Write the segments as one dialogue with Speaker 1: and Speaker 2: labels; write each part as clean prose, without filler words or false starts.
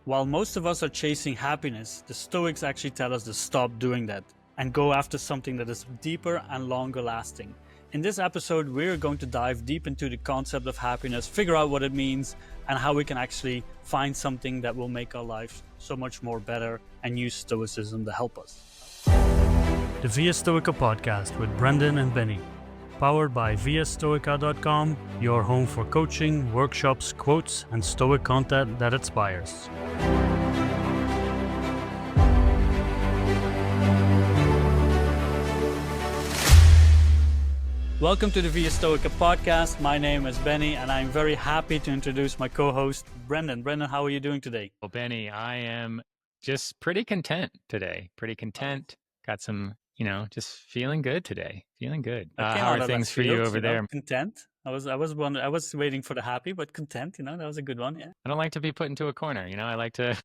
Speaker 1: While most of us are chasing happiness, the Stoics actually tell us to stop doing that and go after something that is deeper and longer lasting. In this episode, we're going to dive deep into the concept of happiness, figure out what it means, and how we can actually find something that will make our lives so much more better and use Stoicism to help us. The Via Stoica Podcast with Brendan and Benny. Powered by viastoica.com, your home for coaching, workshops, quotes, and Stoic content that inspires. Welcome to the Via Stoica Podcast. My name is Benny, and I'm very happy to introduce my co-host, Brendan. Brendan, how are you doing today?
Speaker 2: Well, Benny, I am just pretty content today. Pretty content. Got some, just feeling good today. Feeling good. How are things for you over there?
Speaker 1: Content. I was waiting for the happy, but content. That was a good one. Yeah.
Speaker 2: I don't like to be put into a corner. I like to.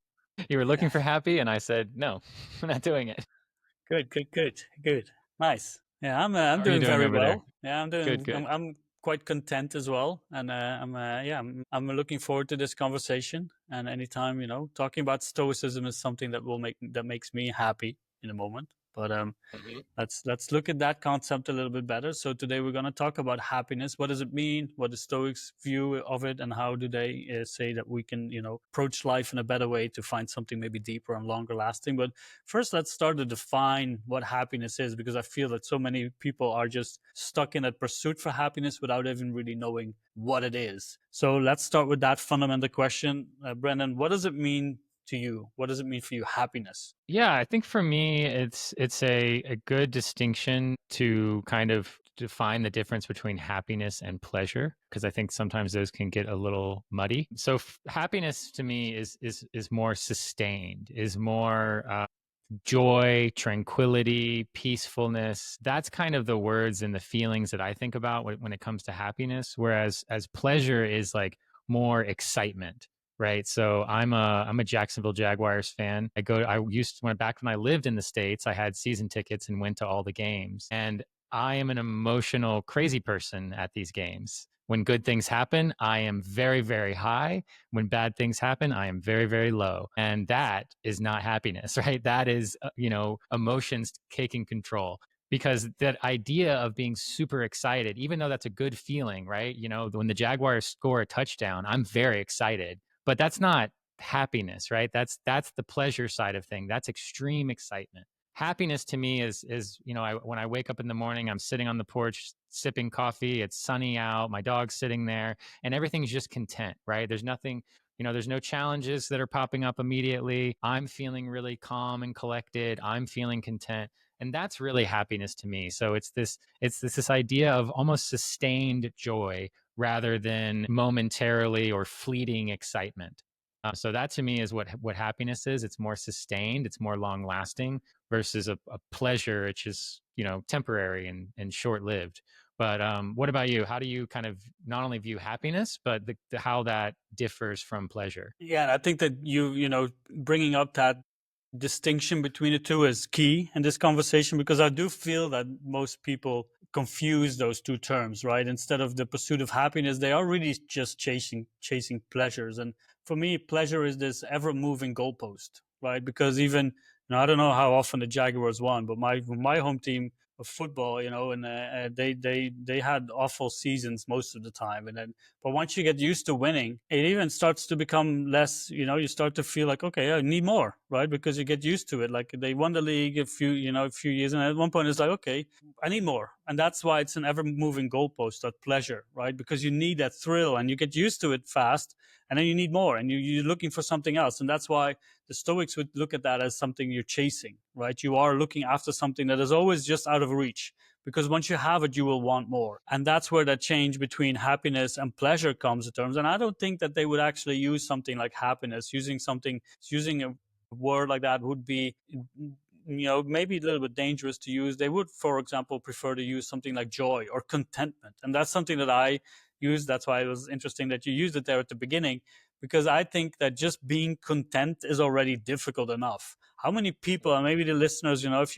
Speaker 2: You were looking for happy, and I said no. I'm not doing it.
Speaker 1: Good. Nice. Yeah, I'm doing very well.
Speaker 2: There?
Speaker 1: Yeah, I'm doing.
Speaker 2: Good.
Speaker 1: I'm quite content as well, and I'm looking forward to this conversation. And anytime talking about Stoicism is something that makes me happy in a moment. But let's look at that concept a little bit better. So today we're going to talk about happiness. What does it mean? What is Stoics' view of it, and how do they say that we can approach life in a better way to find something maybe deeper and longer lasting? But first, let's start to define what happiness is, because I feel that so many people are just stuck in that pursuit for happiness without even really knowing what it is. So let's start with that fundamental question, Brendan. What does it mean to you? What does it mean for you, happiness?
Speaker 2: Yeah, I think for me, it's a good distinction to kind of define the difference between happiness and pleasure, because I think sometimes those can get a little muddy. So happiness to me is more sustained, is more joy, tranquility, peacefulness. That's kind of the words and the feelings that I think about when it comes to happiness. Whereas as pleasure is like more excitement. Right. So I'm a Jacksonville Jaguars fan. When I lived in the States, I had season tickets and went to all the games. And I am an emotional, crazy person at these games. When good things happen, I am very, very high. When bad things happen, I am very, very low. And that is not happiness, right? That is, emotions taking control. Because that idea of being super excited, even though that's a good feeling, right? When the Jaguars score a touchdown, I'm very excited. But that's not happiness, right? That's the pleasure side of thing. That's extreme excitement. Happiness to me is when I wake up in the morning, I'm sitting on the porch sipping coffee. It's sunny out. My dog's sitting there, and everything's just content, right? There's nothing, there's no challenges that are popping up immediately. I'm feeling really calm and collected. I'm feeling content. And that's really happiness to me. So it's this idea of almost sustained joy rather than momentarily or fleeting excitement. So that to me is what happiness is. It's more sustained, it's more long lasting versus a pleasure, which is, temporary and short lived. But what about you? How do you kind of not only view happiness, but how that differs from pleasure?
Speaker 1: Yeah, I think that you bringing up that distinction between the two is key in this conversation, because I do feel that most people confuse those two terms, right? Instead of the pursuit of happiness, they are really just chasing pleasures. And for me, pleasure is this ever moving goalpost, right? Because even, I don't know how often the Jaguars won, but my home team of football, and they had awful seasons most of the time, but once you get used to winning, it even starts to become less. You start to feel like, okay, I need more, right? Because you get used to it. Like they won the league a few years, and at one point it's like, okay, I need more, and that's why it's an ever moving goalpost, that pleasure, right? Because you need that thrill, and you get used to it fast, and then you need more, and you're looking for something else, and that's why the Stoics would look at that as something you're chasing, right? You are looking after something that is always just out of reach, because once you have it, you will want more. And that's where that change between happiness and pleasure comes to terms. And I don't think that they would actually use something like happiness. Using a word like that would be, maybe a little bit dangerous to use. They would, for example, prefer to use something like joy or contentment. And that's something that I use. That's why it was interesting that you used it there at the beginning, because I think that just being content is already difficult enough. How many people, and maybe the listeners, if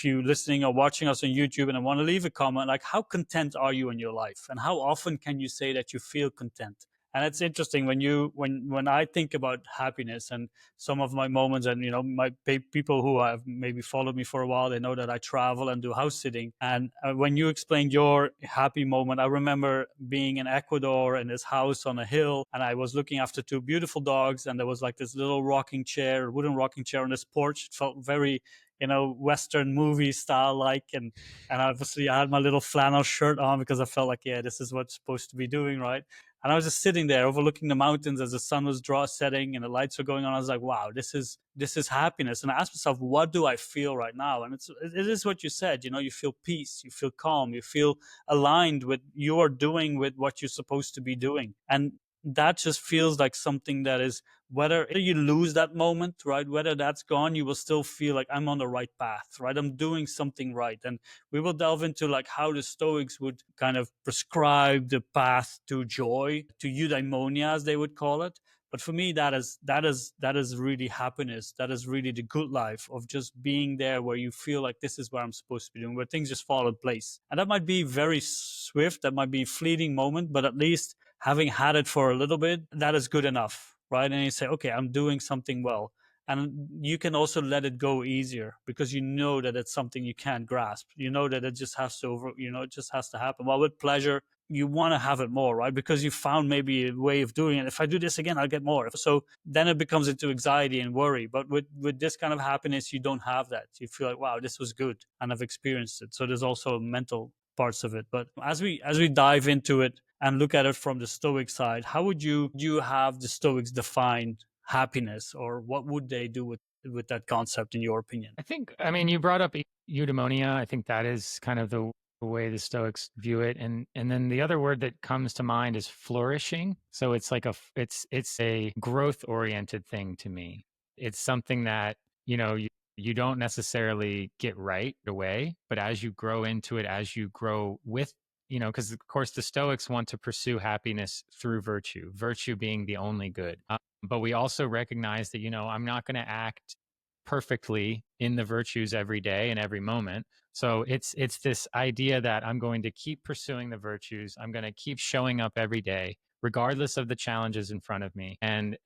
Speaker 1: you're listening or watching us on YouTube and want to leave a comment, like, how content are you in your life? And how often can you say that you feel content? And it's interesting when I think about happiness and some of my moments, and my people who have maybe followed me for a while, they know that I travel and do house sitting. And when you explained your happy moment, I remember being in Ecuador in this house on a hill, and I was looking after two beautiful dogs, and there was like this little wooden rocking chair on this porch. It felt very Western movie style like, and obviously I had my little flannel shirt on because I felt like, yeah, this is what's supposed to be doing, right? And I was just sitting there overlooking the mountains as the sun was setting and the lights were going on. I was like, wow, this is happiness. And I asked myself, what do I feel right now? And it is what you said, you feel peace, you feel calm, you feel aligned with you are doing with what you're supposed to be doing. And that just feels like something that is, whether you lose that moment, right, whether that's gone, you will still feel like I'm on the right path, right? I'm doing something right. And we will delve into like how the Stoics would kind of prescribe the path to joy, to eudaimonia, as they would call it. But for me, that is really happiness. That is really the good life of just being there where you feel like this is where I'm supposed to be doing, where things just fall in place. And that might be very swift, that might be a fleeting moment, but at least having had it for a little bit, that is good enough, right? And you say, okay, I'm doing something well. And you can also let it go easier because you know that it's something you can't grasp. You know that it just has to it just has to happen. Well, with pleasure, you want to have it more, right? Because you found maybe a way of doing it. If I do this again, I'll get more. So then it becomes into anxiety and worry. But with this kind of happiness, you don't have that. You feel like, wow, this was good and I've experienced it. So there's also mental parts of it. But as we dive into it and look at it from the Stoic side, how would you have the Stoics define happiness, or what would they do with that concept in your opinion?
Speaker 2: I mean, you brought up eudaimonia. I think that is kind of the way the Stoics view it, and then the other word that comes to mind is flourishing. So it's like it's a growth oriented thing to me. It's something that you don't necessarily get right away, but as you grow into it, as you grow with because of course the Stoics want to pursue happiness through virtue being the only good. But we also recognize that I'm not going to act perfectly in the virtues every day and every moment. So it's this idea that I'm going to keep pursuing the virtues. I'm going to keep showing up every day, regardless of the challenges in front of me. And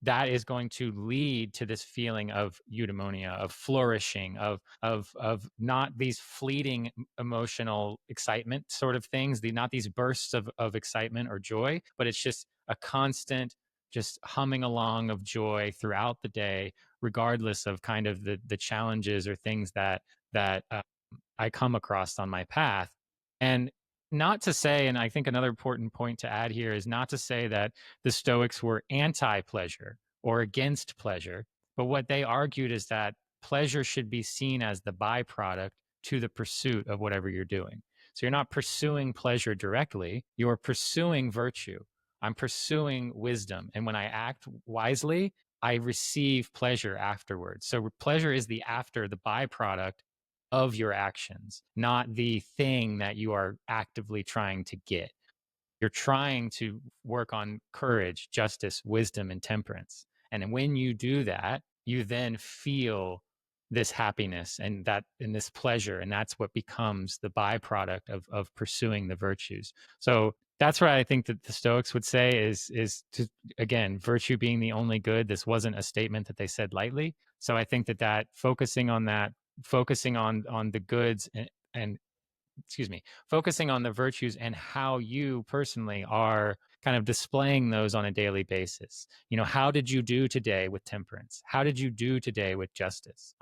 Speaker 2: that is going to lead to this feeling of eudaimonia, of flourishing, of not these fleeting emotional excitement sort of things, not these bursts of excitement or joy, but it's just a constant just humming along of joy throughout the day, regardless of kind of the challenges or things that I come across on my path. And not to say, and I think another important point to add here is not to say that the Stoics were anti-pleasure or against pleasure, but what they argued is that pleasure should be seen as the byproduct to the pursuit of whatever you're doing. So you're not pursuing pleasure directly, you're pursuing virtue. I'm pursuing wisdom. And when I act wisely, I receive pleasure afterwards. So pleasure is the byproduct of your actions, not the thing that you are actively trying to get. You're trying to work on courage, justice, wisdom, and temperance. And when you do that, you then feel this happiness and this pleasure. And that's what becomes the byproduct of pursuing the virtues. So that's what I think that the Stoics would say is to, again, virtue being the only good. This wasn't a statement that they said lightly. So I think that focusing on the goods and excuse me, focusing on the virtues and how you personally are kind of displaying those on a daily basis. How did you do today with temperance? How did you do today with justice?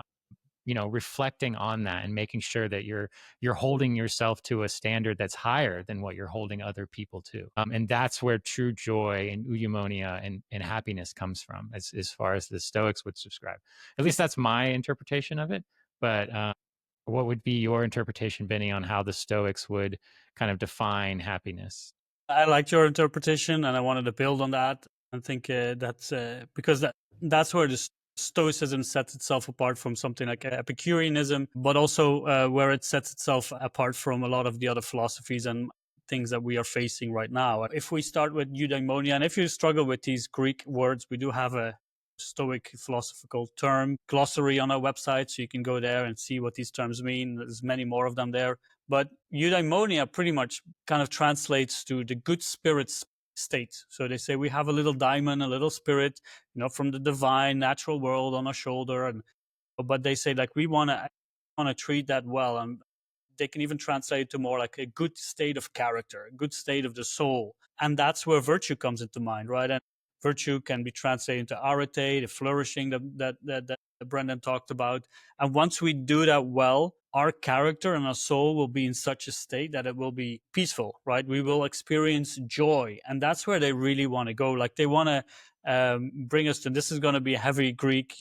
Speaker 2: Reflecting on that and making sure that you're holding yourself to a standard that's higher than what you're holding other people to. And that's where true joy and eudaimonia and happiness comes from, as far as the Stoics would describe. At least that's my interpretation of it. But what would be your interpretation, Benny, on how the Stoics would kind of define happiness?
Speaker 1: I liked your interpretation, and I wanted to build on that. I think that's because that's where the Stoicism sets itself apart from something like Epicureanism, but also where it sets itself apart from a lot of the other philosophies and things that we are facing right now. If we start with eudaimonia, and if you struggle with these Greek words, we do have a Stoic philosophical term glossary on our website, so you can go there and see what these terms mean. There's many more of them there. But eudaimonia pretty much kind of translates to the good spirits state. So they say we have a little diamond, a little spirit, from the divine natural world on our shoulder, and but they say like we want to treat that well, and they can even translate it to more like a good state of character, a good state of the soul, and that's where virtue comes into mind, right? And virtue can be translated into arete, the flourishing that Brendan talked about. And once we do that well, our character and our soul will be in such a state that it will be peaceful, right? We will experience joy, and that's where they really want to go. Like they want to bring us to, this is going to be a heavy Greek,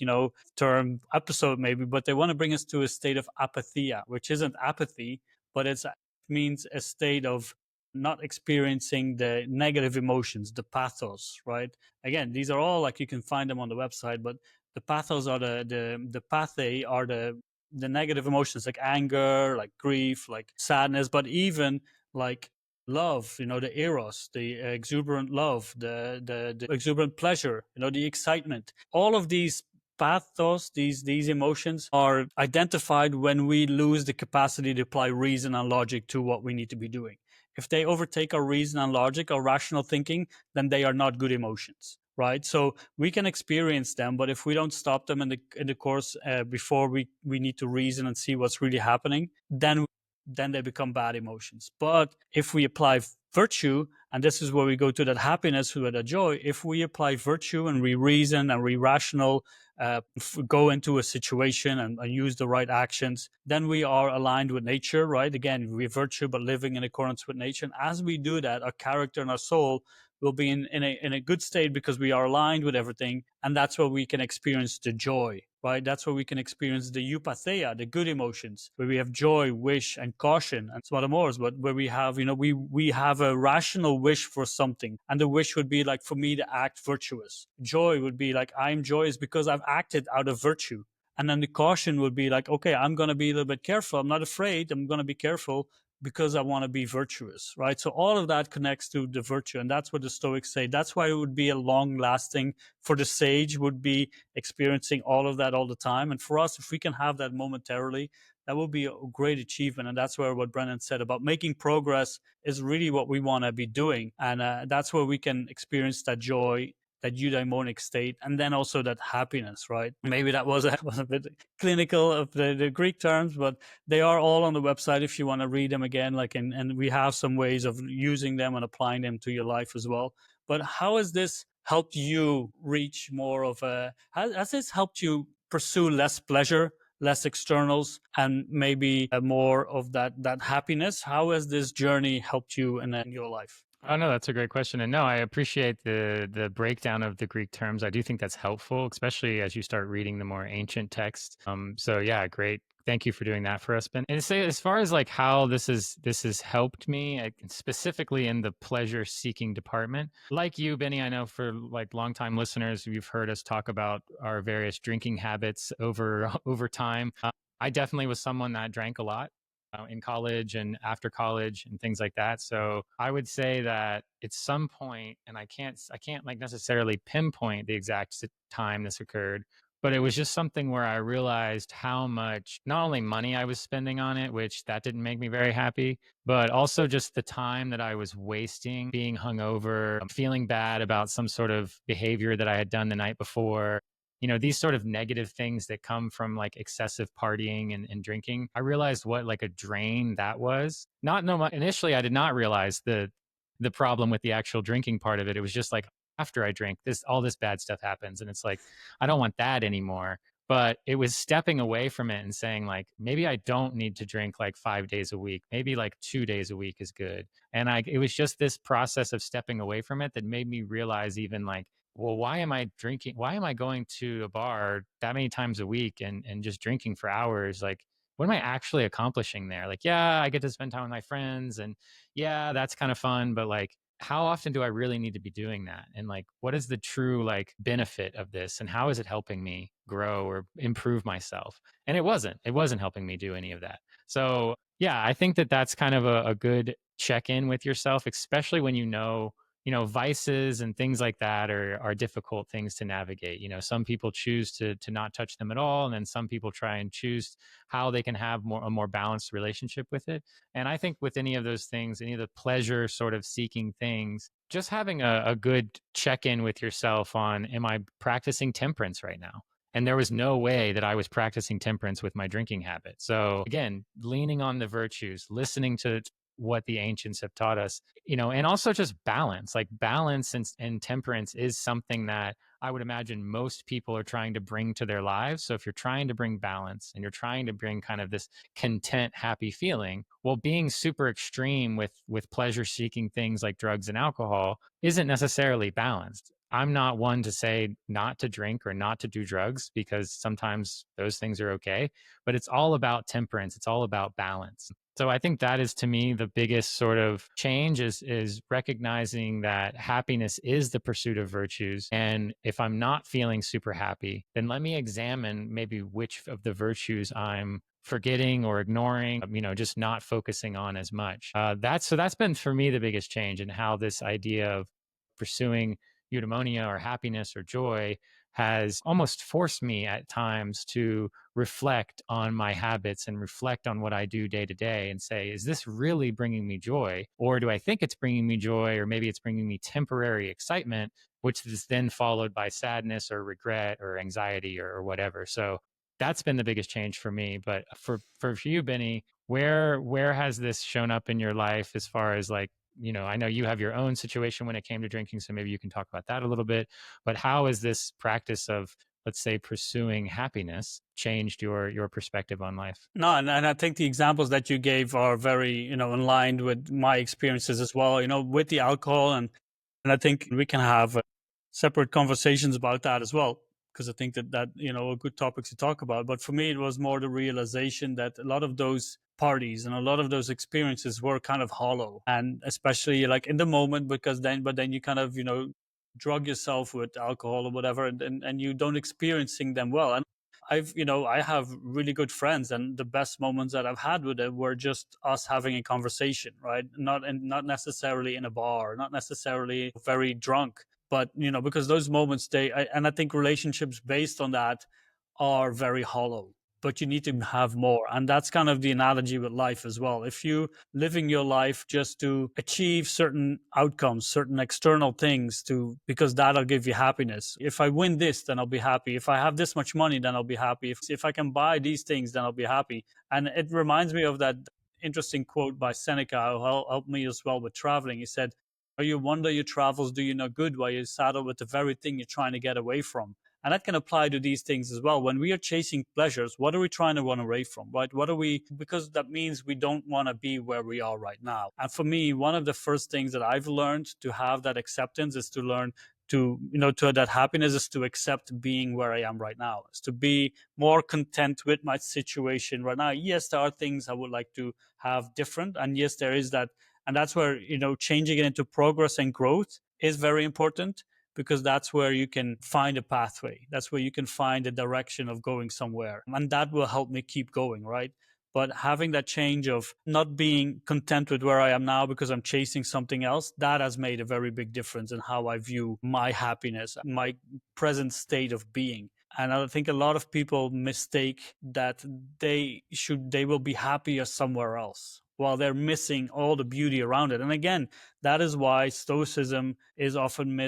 Speaker 1: term episode maybe, but they want to bring us to a state of apatheia, which isn't apathy, but it means a state of not experiencing the negative emotions, the pathos, right? Again, these are all like, you can find them on the website, but the pathos are the pathe are the negative emotions, like anger, like grief, like sadness, but even like love, the eros, the exuberant love, the exuberant pleasure, the excitement. All of these pathos, these emotions are identified when we lose the capacity to apply reason and logic to what we need to be doing. If they overtake our reason and logic, our rational thinking, then they are not good emotions, right? So we can experience them, but if we don't stop them in the course before we need to reason and see what's really happening, then they become bad emotions. But if we apply virtue, and this is where we go to that happiness, to that joy, if we apply virtue and we reason and we rational, go into a situation and use the right actions, then we are aligned with nature, right? Again, we have virtue, but living in accordance with nature. And as we do that, our character and our soul will be in a good state because we are aligned with everything. And that's where we can experience the joy, right? That's where we can experience the eupatheia, the good emotions, where we have joy, wish, and caution, and some other more, but where we have, we have a rational wish for something. And the wish would be like, for me to act virtuous. Joy would be like, I'm joyous because I've acted out of virtue. And then the caution would be like, okay, I'm going to be a little bit careful. I'm not afraid. I'm going to be careful because I want to be virtuous, right? So all of that connects to the virtue. And that's what the Stoics say. That's why it would be a long lasting, for the sage would be experiencing all of that all the time. And for us, if we can have that momentarily, that will be a great achievement. And that's where what Brennan said about making progress is really what we want to be doing. And that's where we can experience that joy, that eudaimonic state, and then also that happiness, right? Maybe that was a bit clinical of the Greek terms, but they are all on the website if you want to read them again. Like, and we have some ways of using them and applying them to your life as well. But how has this helped you reach more of has this helped you pursue less pleasure, less externals, and maybe more of that happiness? How has this journey helped you in your life?
Speaker 2: Oh no, that's a great question. And no, I appreciate the breakdown of the Greek terms. I do think that's helpful, especially as you start reading the more ancient texts. So yeah, great. Thank you for doing that for us, Ben. And say, as far as like how this has helped me, specifically in the pleasure seeking department, like you, Benny, I know for like longtime listeners, you've heard us talk about our various drinking habits over time. I definitely was someone that drank a lot in college and after college and things like that. So I would say that at some point, and I can't like necessarily pinpoint the exact time this occurred, but it was just something where I realized how much not only money I was spending on it, which that didn't make me very happy, but also just the time that I was wasting being hungover, feeling bad about some sort of behavior that I had done the night before. These sort of negative things that come from like excessive partying and drinking. I realized what like a drain that was. Initially I did not realize the problem with the actual drinking part of it. It was just like after I drank all this bad stuff happens. And it's like, I don't want that anymore. But it was stepping away from it and saying like, maybe I don't need to drink like 5 days a week. Maybe like 2 days a week is good. And it was just this process of stepping away from it that made me realize even like, well, why am I drinking? Why am I going to a bar that many times a week and just drinking for hours? Like, what am I actually accomplishing there? Like, yeah, I get to spend time with my friends and yeah, that's kind of fun. But like, how often do I really need to be doing that? And like, what is the true like benefit of this? And how is it helping me grow or improve myself? And it wasn't helping me do any of that. So yeah, I think that that's kind of a good check in with yourself, especially when vices and things like that are difficult things to navigate. Some people choose to not touch them at all, and then some people try and choose how they can have a more balanced relationship with it. And I think with any of those things, any of the pleasure sort of seeking things, just having a good check-in with yourself on, am I practicing temperance right now? And there was no way that I was practicing temperance with my drinking habit. So again, leaning on the virtues, listening to what the ancients have taught us, and also just balance. Like balance and temperance is something that I would imagine most people are trying to bring to their lives. So if you're trying to bring balance and you're trying to bring kind of this content, happy feeling, well, being super extreme with pleasure seeking things like drugs and alcohol isn't necessarily balanced. I'm not one to say not to drink or not to do drugs, because sometimes those things are okay, but it's all about temperance. It's all about balance. So I think that is, to me, the biggest sort of change is recognizing that happiness is the pursuit of virtues. And if I'm not feeling super happy, then let me examine maybe which of the virtues I'm forgetting or ignoring, just not focusing on as much. That's been for me the biggest change in how this idea of pursuing eudaimonia or happiness or joy has almost forced me at times to reflect on my habits and reflect on what I do day to day and say, is this really bringing me joy? Or do I think it's bringing me joy? Or maybe it's bringing me temporary excitement, which is then followed by sadness or regret or anxiety or whatever. So that's been the biggest change for me. But for you, Benny, where has this shown up in your life as far as like, I know you have your own situation when it came to drinking, so maybe you can talk about that a little bit. But how has this practice of, let's say, pursuing happiness changed your perspective on life?
Speaker 1: No, and I think the examples that you gave are very, in line with my experiences as well, with the alcohol. And I think we can have separate conversations about that as well, because I think that, are good topics to talk about. But for me, it was more the realization that a lot of those parties and a lot of those experiences were kind of hollow, and especially like in the moment, but then you kind of, drug yourself with alcohol or whatever, and you don't experiencing them well. And I have really good friends, and the best moments that I've had with it were just us having a conversation, right? Not necessarily in a bar, not necessarily very drunk, but because those moments, and I think relationships based on that are very hollow, but you need to have more. And that's kind of the analogy with life as well. If you living your life just to achieve certain outcomes, certain external things, because that'll give you happiness. If I win this, then I'll be happy. If I have this much money, then I'll be happy. If I can buy these things, then I'll be happy. And it reminds me of that interesting quote by Seneca, who helped me as well with traveling. He said, "Or you wonder your travels do you no good while you're saddled with the very thing you're trying to get away from." And that can apply to these things as well. When we are chasing pleasures, what are we trying to run away from, right? Because that means we don't want to be where we are right now. And for me, one of the first things that I've learned to have that acceptance is to learn to that happiness is to accept being where I am right now, is to be more content with my situation right now. Yes, there are things I would like to have different. And yes, there is that. And that's where, changing it into progress and growth is very important, because that's where you can find a pathway. That's where you can find a direction of going somewhere. And that will help me keep going, right? But having that change of not being content with where I am now because I'm chasing something else, that has made a very big difference in how I view my happiness, my present state of being. And I think a lot of people mistake that they will be happier somewhere else while they're missing all the beauty around it. And again, that is why Stoicism is often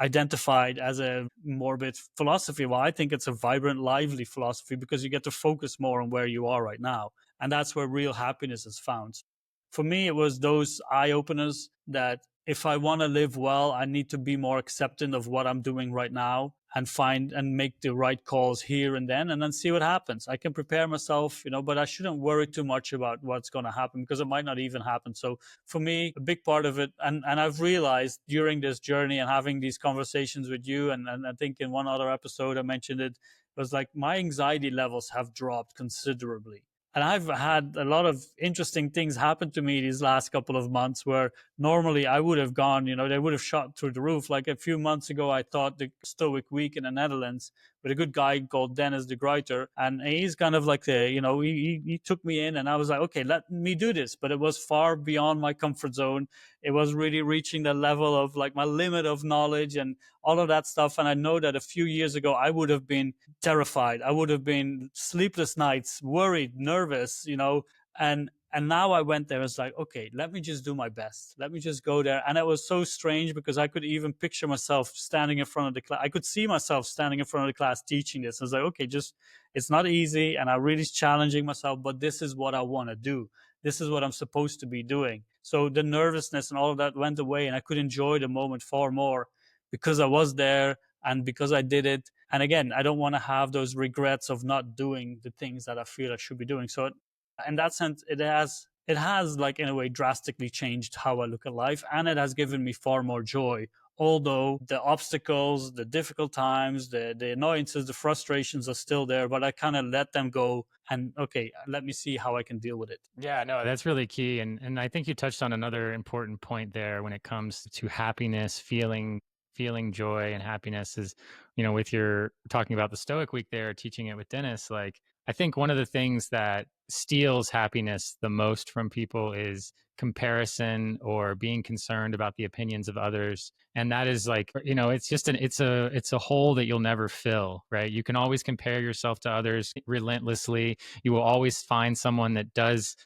Speaker 1: identified as a morbid philosophy. Well, I think it's a vibrant, lively philosophy, because you get to focus more on where you are right now. And that's where real happiness is found. For me, it was those eye openers that if I want to live well, I need to be more accepting of what I'm doing right now, and find and make the right calls here and then see what happens. I can prepare myself, but I shouldn't worry too much about what's going to happen, because it might not even happen. So for me, a big part of it, and I've realized during this journey and having these conversations with you, and I think in one other episode I mentioned it, was like my anxiety levels have dropped considerably. And I've had a lot of interesting things happen to me these last couple of months, where normally I would have gone, they would have shot through the roof. Like a few months ago, I taught the Stoic week in the Netherlands with a good guy called Dennis de Gruyter. And he's kind of like he took me in, and I was like, okay, let me do this. But it was far beyond my comfort zone. it was really reaching the level of like my limit of knowledge and all of that stuff. And I know that a few years ago I would have been terrified, I would have been sleepless nights, worried, nervous, and now I went there. It's like, okay, let me just do my best. Let me just go there. And it was so strange because I could even picture myself standing in front of the class. I could see myself standing in front of the class teaching this. I was like, okay, just, it's not easy. And I'm really challenging myself, but this is what I want to do. This is what I'm supposed to be doing. So the nervousness and all of that went away, and I could enjoy the moment far more because I was there and because I did it. And again, I don't want to have those regrets of not doing the things that I feel I should be doing. So in that sense, it has like in a way drastically changed how I look at life, and it has given me far more joy. Although the obstacles, the difficult times, the annoyances, the frustrations are still there, but I kind of let them go and okay, let me see how I can deal with it.
Speaker 2: Yeah, no, that's really key. And I think you touched on another important point there when it comes to happiness, feeling joy and happiness is, with your talking about the Stoic week there, teaching it with Dennis, like I think one of the things that steals happiness the most from people is comparison or being concerned about the opinions of others. And that is like, it's just it's a hole that you'll never fill, right? You can always compare yourself to others relentlessly. You will always find someone that does,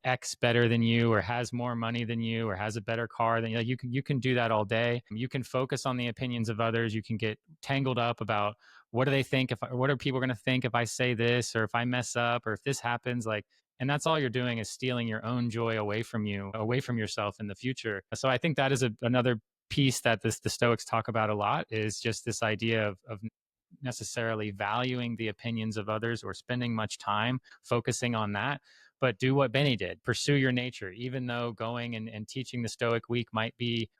Speaker 2: X better than you, or has more money than you, or has a better car than you. Like you can do that all day. You can focus on the opinions of others. You can get tangled up about what do they think, what are people going to think if I say this, or if I mess up, or if this happens, like, and that's all you're doing is stealing your own joy away from you, away from yourself in the future. So I think that is another piece that the Stoics talk about a lot, is just this idea of necessarily valuing the opinions of others or spending much time focusing on that, but do what Benny did, pursue your nature. Even though going and teaching the Stoic week might be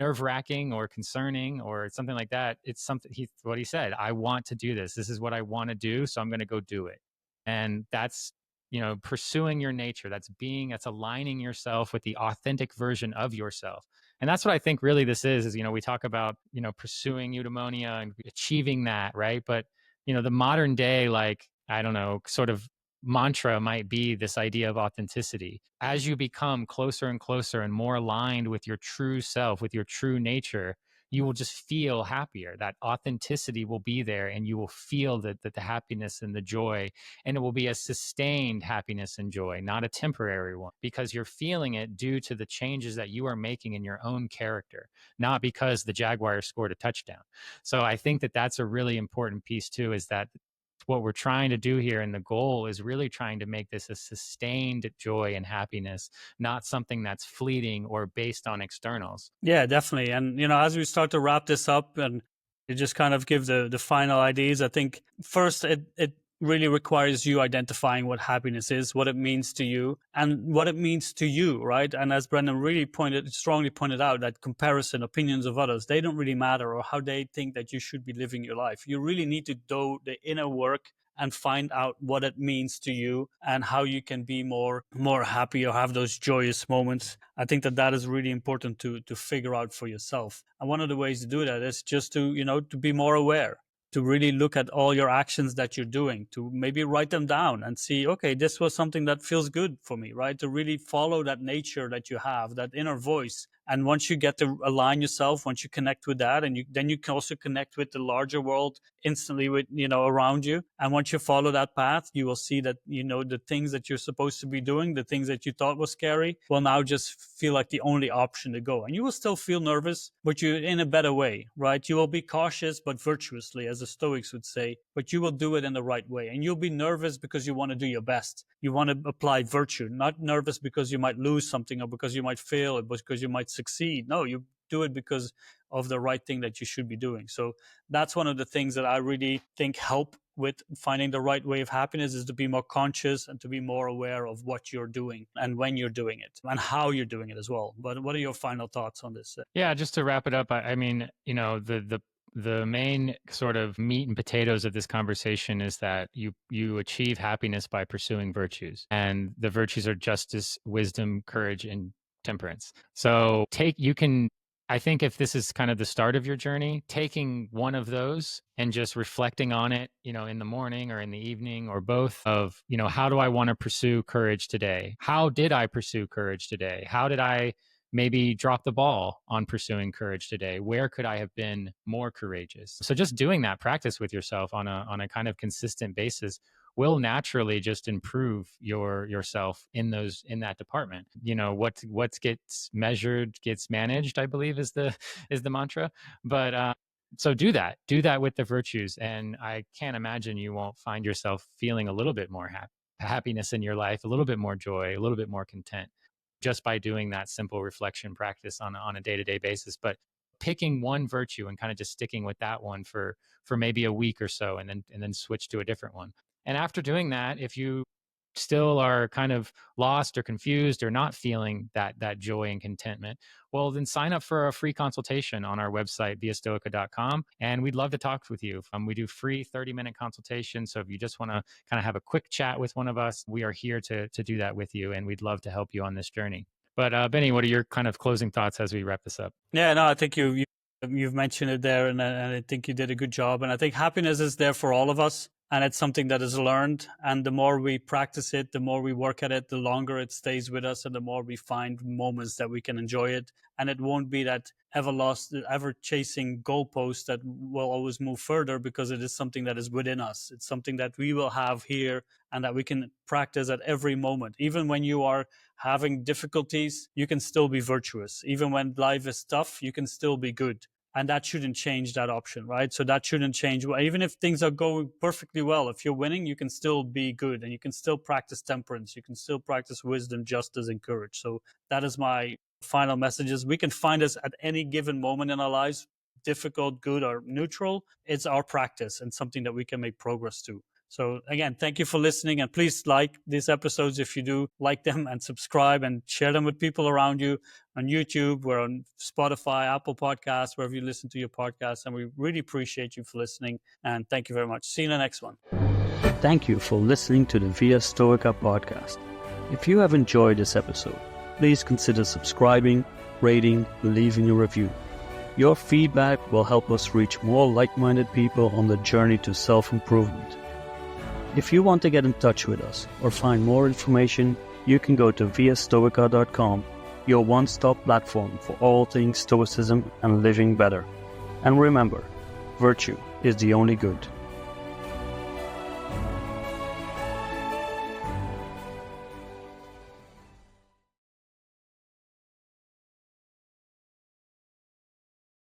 Speaker 2: nerve-wracking or concerning or something like that, it's something what he said, I want to do this, this is what I want to do, so I'm going to go do it. And that's, pursuing your nature, that's aligning yourself with the authentic version of yourself. And that's what I think really this is, we talk about, pursuing eudaimonia and achieving that, right? But the modern day, like, I don't know, sort of mantra might be this idea of authenticity. As you become closer and closer and more aligned with your true self, with your true nature, you will just feel happier. That authenticity will be there, and you will feel that the happiness and the joy, and it will be a sustained happiness and joy, not a temporary one, because you're feeling it due to the changes that you are making in your own character, not because the Jaguars scored a touchdown. So I think that that's a really important piece too, is that what we're trying to do here, and the goal is really trying to make this a sustained joy and happiness, not something that's fleeting or based on externals.
Speaker 1: Yeah, definitely. And as we start to wrap this up and it just kind of give the final ideas, I think first it really requires you identifying what happiness is, what it means to you, and what it means to you, right? And as Brendan really strongly pointed out, that comparison, opinions of others, they don't really matter, or how they think that you should be living your life. You really need to do the inner work and find out what it means to you and how you can be more happy or have those joyous moments. I think that is really important to figure out for yourself. And one of the ways to do that is just to to be more aware, to really look at all your actions that you're doing, to maybe write them down and see, okay, this was something that feels good for me, right? To really follow that nature that you have, that inner voice. And once you get to align yourself, once you connect with that, and then you can also connect with the larger world instantly with, around you. And once you follow that path, you will see that, the things that you're supposed to be doing, the things that you thought was scary, will now just feel like the only option to go. And you will still feel nervous, but you're in a better way, right? You will be cautious, but virtuously, as the Stoics would say, but you will do it in the right way. And you'll be nervous because you want to do your best. You want to apply virtue, not nervous because you might lose something or because you might fail or because you might succeed. No, you do it because of the right thing that you should be doing. So that's one of the things that I really think help with finding the right way of happiness, is to be more conscious and to be more aware of what you're doing and when you're doing it and how you're doing it as well. But what are your final thoughts on this?
Speaker 2: Yeah, just to wrap it up, I mean, the main sort of meat and potatoes of this conversation is that you achieve happiness by pursuing virtues, and the virtues are justice, wisdom, courage, and temperance. So I think if this is kind of the start of your journey, taking one of those and just reflecting on it, in the morning or in the evening or both, of, how do I want to pursue courage today? How did I pursue courage today? How did I maybe drop the ball on pursuing courage today? Where could I have been more courageous? So just doing that practice with yourself on a kind of consistent basis will naturally just improve yourself in that department. What gets measured gets managed, I believe is the mantra. But so do that with the virtues, and I can't imagine you won't find yourself feeling a little bit more happiness in your life, a little bit more joy, a little bit more content, just by doing that simple reflection practice on a day-to-day basis. But picking one virtue and kind of just sticking with that one for maybe a week or so, and then switch to a different one. And after doing that, if you still are kind of lost or confused or not feeling that joy and contentment, well, then sign up for a free consultation on our website, viastoica.com. And we'd love to talk with you. We do free 30-minute consultations. So if you just want to kind of have a quick chat with one of us, we are here to do that with you. And we'd love to help you on this journey. But Benny, what are your kind of closing thoughts as we wrap this up?
Speaker 1: Yeah, no, I think you've mentioned it there, and I think you did a good job. And I think happiness is there for all of us. And it's something that is learned. And the more we practice it, the more we work at it, the longer it stays with us, and the more we find moments that we can enjoy it. And it won't be that ever chasing goalpost that will always move further, because it is something that is within us. It's something that we will have here and that we can practice at every moment. Even when you are having difficulties, you can still be virtuous. Even when life is tough, you can still be good. And that shouldn't change that option, right? So that shouldn't change. Even if things are going perfectly well, if you're winning, you can still be good, and you can still practice temperance. You can still practice wisdom, justice, and courage. So that is my final messages. We can find us at any given moment in our lives, difficult, good, or neutral. It's our practice and something that we can make progress to. So again, thank you for listening, and please like these episodes if you do like them, and subscribe and share them with people around you. On YouTube, we're on Spotify, Apple Podcasts, wherever you listen to your podcasts, and we really appreciate you for listening, and thank you very much. See you in the next one. Thank you for listening to the Via Stoica Podcast. If you have enjoyed this episode, please consider subscribing, rating, and leaving a review. Your feedback will help us reach more like-minded people on the journey to self-improvement. If you want to get in touch with us or find more information, you can go to viastoica.com, your one-stop platform for all things Stoicism and living better. And remember, virtue is the only good.